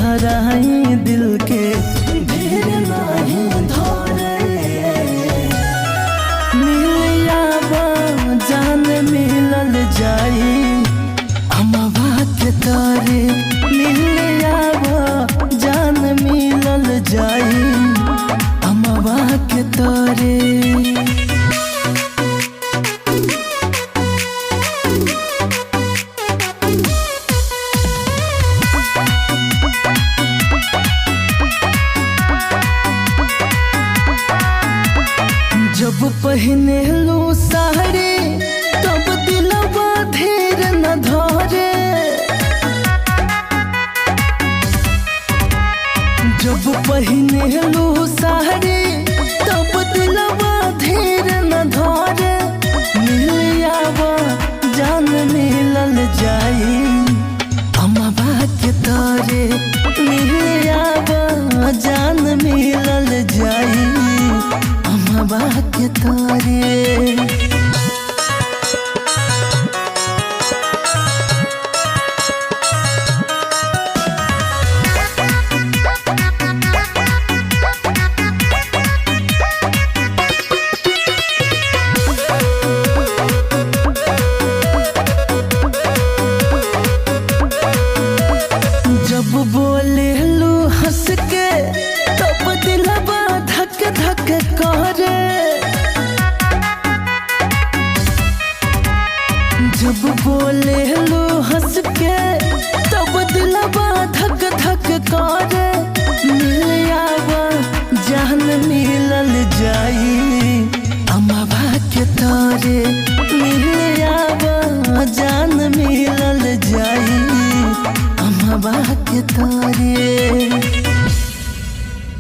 धराई दिल के ढेर नाही धरे। मिलियावा जान मिलल जाई अमवा के तारे। मिलियावा जान मिलल जाई अमवा के तारे। जब पहने लो साड़ी तब दिलवा धीर न धरे। जब पहने लो साड़ी तब दिलवा धीर न धरे। मिलियावा जान मिलल जाई अमवा के तारे। मिलियावा जान मिलल जाई अमवा के तारे। जब बोले लू हंस के तब दिलवा धक धक करे। जब बोले लू हंस के तब दिलवा धक धक करे।